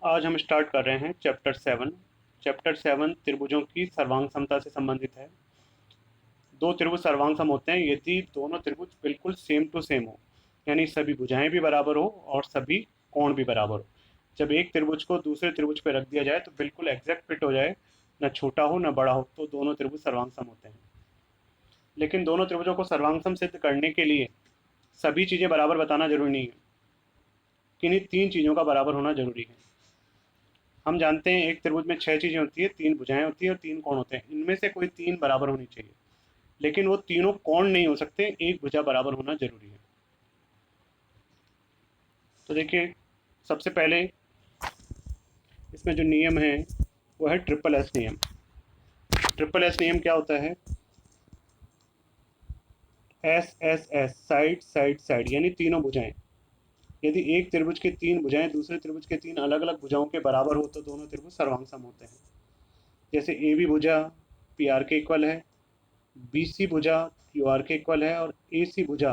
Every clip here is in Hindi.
आज हम स्टार्ट कर रहे हैं चैप्टर 7। चैप्टर 7 त्रिभुजों की सर्वांग समता से संबंधित है। दो त्रिभुज सर्वांग सम होते हैं यदि दोनों त्रिभुज बिल्कुल सेम टू सेम हो, यानी सभी भुजाएं भी बराबर हो और सभी कोण भी बराबर हो। जब एक त्रिभुज को दूसरे त्रिभुज पर रख दिया जाए तो बिल्कुल एग्जैक्ट फिट हो जाए, न छोटा हो न बड़ा हो, तो दोनों त्रिभुज सर्वांग सम होते हैं। लेकिन दोनों त्रिभुजों को सर्वांग सम सिद्ध करने के लिए सभी चीज़ें बराबर बताना जरूरी नहीं है। किन्हीं तीन चीज़ों का बराबर होना जरूरी है। हम जानते हैं एक त्रिभुज में छह चीज़ें होती है, तीन भुजाएं होती है और तीन कोण होते हैं। इनमें से कोई तीन बराबर होनी चाहिए, लेकिन वो तीनों कोण नहीं हो सकते, एक भुजा बराबर होना जरूरी है। तो देखिए, सबसे पहले इसमें जो नियम है वो है ट्रिपल एस नियम। ट्रिपल एस नियम क्या होता है? S S S, side side side, यानी तीनों भुजाएं। यदि एक त्रिभुज की तीन भुजाएं दूसरे त्रिभुज के तीन अलग अलग भुजाओं के बराबर हो तो दोनों त्रिभुज सर्वांग सम होते हैं। जैसे ए बी भुजा पी आर के इक्वल है, बी सी भुजा क्यू आर के इक्वल है और ए सी भुजा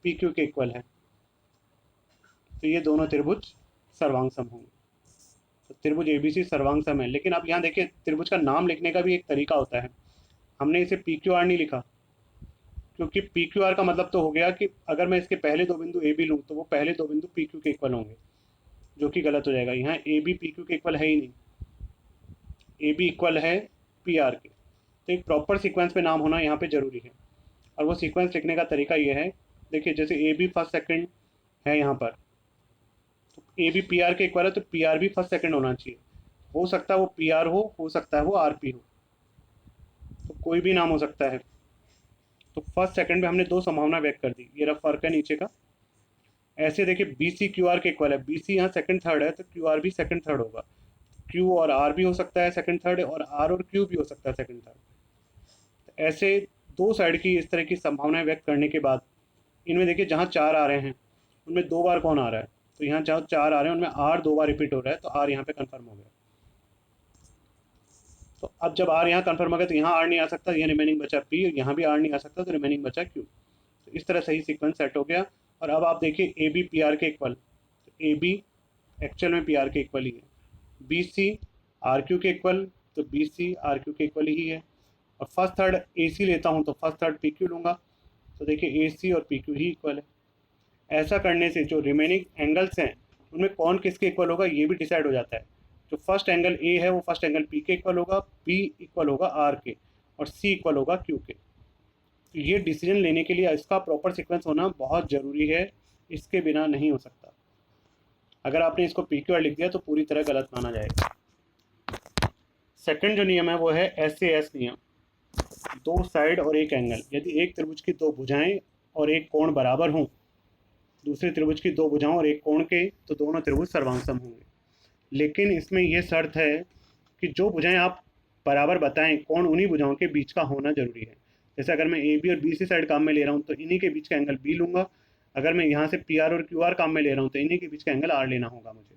पी क्यू के इक्वल है, तो ये दोनों त्रिभुज सर्वांग सम होंगे। तो त्रिभुज एबीसी सर्वांग सम है। लेकिन आप यहाँ देखिए, त्रिभुज का नाम लिखने का भी एक तरीका होता है। हमने इसे पी क्यू आर नहीं लिखा, क्योंकि पी क्यू आर का मतलब तो हो गया कि अगर मैं इसके पहले दो बिंदु ए बी लूँ तो वो पहले दो बिंदु पी क्यू के इक्वल होंगे, जो कि गलत हो जाएगा। यहाँ ए बी पी क्यू के इक्वल है ही नहीं, ए बी इक्वल है पी आर के। तो एक प्रॉपर सीक्वेंस में नाम होना यहाँ पे जरूरी है, और वो सीक्वेंस लिखने का तरीका ये है। देखिए, जैसे ए बी फर्स्ट सेकंड है यहाँ पर, तो ए बी पी आर के इक्वल है तो पी आर भी फर्स्ट सेकंड होना चाहिए। हो सकता है वो पी आर हो सकता है वो आर पी हो, तो कोई भी नाम हो सकता है। तो फर्स्ट सेकंड में हमने दो संभावना व्यक्त कर दी, ये रहा फर्क है नीचे का। ऐसे देखिए, बी सी क्यू आर के इक्वल है, बी सी यहाँ सेकंड थर्ड है तो क्यू आर भी सेकंड थर्ड होगा। क्यू और आर भी हो सकता है सेकंड थर्ड, और आर और क्यू भी हो सकता है सेकंड थर्ड। ऐसे दो साइड की इस तरह की संभावनाएं व्यक्त करने के बाद इनमें देखिए, जहाँ चार आ रहे हैं उनमें दो बार कौन आ रहा है, तो यहाँ जहाँ चार आ रहे हैं उनमें आर दो बार रिपीट हो रहा है, तो आर यहाँ पे कंफर्म हो गया। तो अब जब आर यहाँ कंफर्म हो गया तो यहाँ आर नहीं आ सकता, यहाँ रिमेनिंग बचा पी, यहाँ भी आर नहीं आ सकता तो रिमेनिंग बचा क्यू। तो इस तरह सही सीक्वेंस सेट हो गया। और अब आप देखिए, ए बी पी आर के इक्वल, तो ए बी एक्चुअल में पी आर के इक्वल ही है। बी सी आर क्यू के इक्वल, तो बी सी आर क्यू के इक्वल ही है। और फर्स्ट थर्ड ए सी लेता हूँ तो फर्स्ट थर्ड पी क्यू लूँगा, तो देखिए ए सी और पी क्यू ही इक्वल है। ऐसा करने से जो रिमेनिंग एंगल्स हैं उनमें कौन किसके इक्वल होगा ये भी डिसाइड हो जाता है। जो फर्स्ट एंगल ए है वो फर्स्ट एंगल पी के इक्वल होगा, बी इक्वल होगा आर के, और सी इक्वल होगा क्यू के। तो ये डिसीजन लेने के लिए इसका प्रॉपर सीक्वेंस होना बहुत ज़रूरी है, इसके बिना नहीं हो सकता। अगर आपने इसको पी क्यू आर लिख दिया तो पूरी तरह गलत माना जाएगा। सेकंड जो नियम है वो है एस ए एस नियम, दो साइड और एक एंगल। यदि एक त्रिभुज की दो भुजाएं और एक कोण बराबर हों, दूसरे त्रिभुज की दो भुजाओं और एक कोण के, तो दोनों त्रिभुज सर्वांग सम होंगे। लेकिन इसमें यह शर्त है कि जो भुजाएं आप बराबर बताएं, कोण उन्हीं भुजाओं के बीच का होना जरूरी है। जैसे अगर मैं ए बी और बी सी साइड काम में ले रहा हूँ तो इन्हीं के बीच का एंगल बी लूंगा। अगर मैं यहाँ से पी आर और क्यू आर काम में ले रहा हूँ तो इन्हीं के बीच का एंगल आर लेना होगा मुझे।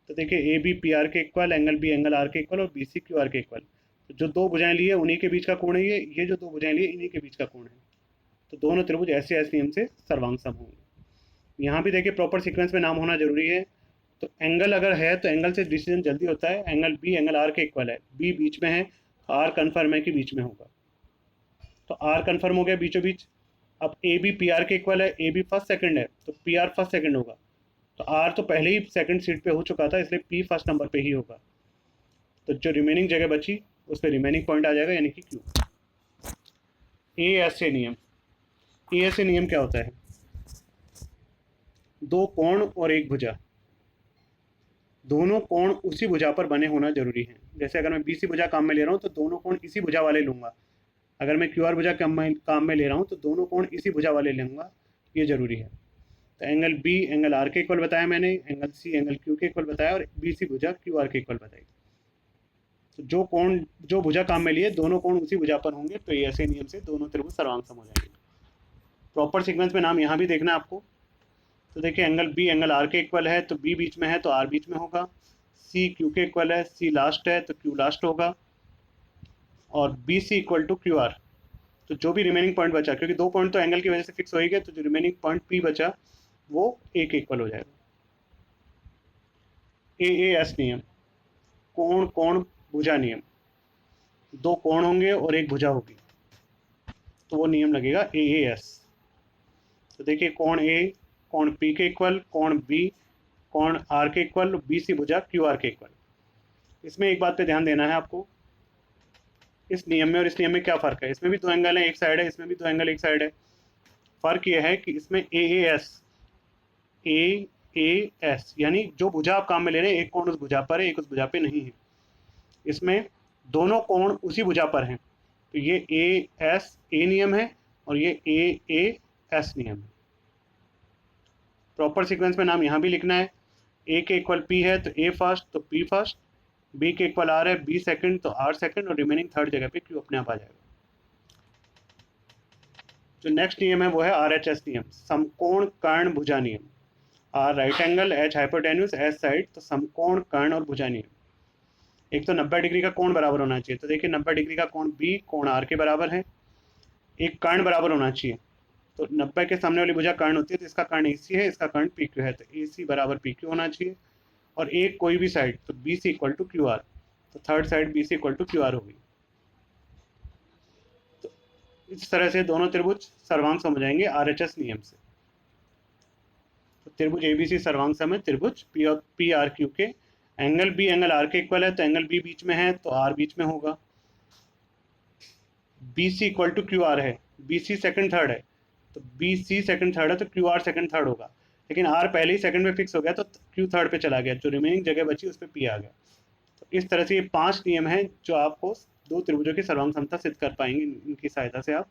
तो देखिए, ए बी पी आर के equal, angle B angle R के इक्वल और बी सी क्यू आर के इक्वल। तो जो दो भुजाएं लिए उन्हीं के बीच का कोण है ये जो दो भुजाएं लिए इन्हीं के बीच का कोण है। तो दोनों त्रिभुज ऐसे ऐसे नियम से सर्वांग सम होंगे। यहाँ भी देखिए, प्रॉपर सीक्वेंस में नाम होना जरूरी है। तो एंगल अगर है तो एंगल से डिसीजन जल्दी होता है। एंगल बी एंगल आर के इक्वल है, बी बीच में है, आर कन्फर्म है कि बीच में होगा, तो आर कन्फर्म हो गया बीचों बीच। अब ए बी पी आर के इक्वल है, ए बी फर्स्ट सेकंड है तो पी आर फर्स्ट सेकंड होगा। तो आर तो पहले ही सेकंड सीट पे हो चुका था, इसलिए पी फर्स्ट नंबर पे ही होगा। तो जो रिमेनिंग जगह बची उस पर रिमेनिंग पॉइंट आ जाएगा, यानी कि क्यू। ए एस ए नियम, ए एस ए नियम क्या होता है? दो कोण और एक भुजा, दोनों कोण उसी भुजा पर बने होना जरूरी है। जैसे अगर मैं बी सी भुजा काम में ले रहा हूँ तो दोनों कोण इसी भुजा वाले लूंगा। अगर मैं क्यू आर भुजा काम में ले रहा हूँ तो दोनों कोण इसी भुजा वाले लूंगा, ये जरूरी है। तो एंगल बी एंगल आर के इक्वल बताया मैंने, एंगल सी एंगल क्यू के इक्वल बताया, और बी सी भुजा क्यू आर के इक्वल बताई। तो जो कोण जो भुजा काम में लिए दोनों कोण उसी भुजा पर होंगे, तो ये ऐसे नियम से दोनों त्रिभुज सर्वांग सम हो जाएंगे। प्रॉपर सीक्वेंस में नाम यहाँ भी देखना है आपको। तो देखिए, एंगल बी एंगल आर के इक्वल है तो बी बीच में है तो आर बीच में होगा। सी क्यू के इक्वल है, सी लास्ट है तो क्यू लास्ट होगा। और B C equal to Q R, तो जो भी रिमेनिंग पॉइंट बचा, क्योंकि दो पॉइंट तो एंगल की वजह से फिक्स हो ही गए, तो जो रिमेनिंग पॉइंट पी बचा वो ए के इक्वल हो जाएगा। AAS नियम, कोण कोण भुजा नियम, दो कोण होंगे और एक भुजा होगी, तो वो नियम लगेगा AAS। तो देखिए कोण A कोण P के इक्वल, कोण B कोण R के इक्वल, BC भुजा QR के इक्वल। इसमें एक बात पे ध्यान देना है आपको, इस नियम में और इस नियम में क्या फ़र्क है। इसमें भी दो एंगल है एक साइड है, इसमें भी दो एंगल एक साइड है। फ़र्क ये है कि इसमें AAS यानी जो भुजा आप काम में ले रहे हैं, एक कोण उस भुजा पर है, एक उस भुजा पे नहीं है। इसमें दोनों कोण उसी भुजा पर हैं, तो ये AS A नियम है और ये AAS नियम है। प्रॉपर सीक्वेंस में नाम यहाँ भी लिखना है। A के इक्वल P है तो A फर्स्ट तो P फर्स्ट, B के इक्वल R है B सेकंड तो R सेकंड, और रिमेनिंग थर्ड जगह पे Q अपने आप आ जाएगा। जो नेक्स्ट नियम है वो है RHS नियम, समकोण कर्ण भुजा नियम। R right angle, H hypotenuse, S side, तो समकोण कर्ण और भुजा नियम। एक तो 90 डिग्री का कोण बराबर होना चाहिए, तो देखिए 90 डिग्री का कोण B कोण R के बराबर है, एक कर्ण बराबर होना चाहिए, तो 90 के सामने वाली भुजा कर्ण होती है, तो इसका कर्ण AC है, इसका कर्ण PQ है, तो AC बराबर PQ होना चाहिए। और एक कोई भी साइड, तो BC इक्वल टू QR, तो third side BC equal to QR होगी। तो इस तरह से दोनों त्रिभुज सर्वांग सम हो जाएंगे RHS नियम से। तो त्रिभुज ABC सर्वांग सम है त्रिभुज PRQ के। एंगल B एंगल R के इक्वल है, तो एंगल B बीच में है तो R बीच में होगा। BC इक्वल टू QR है, BC सेकंड थर्ड है, तो BC सेकंड थर्ड है तो QR सेकंड थर्ड होगा, लेकिन R पहले ही सेकंड में फिक्स हो गया तो Q थर्ड पे चला गया, जो रिमेनिंग जगह बची उस पर P आ गया। तो इस तरह से ये 5 नियम हैं जो आपको दो त्रिभुजों की सर्वांग समता सिद्ध कर पाएंगे, इनकी सहायता से आप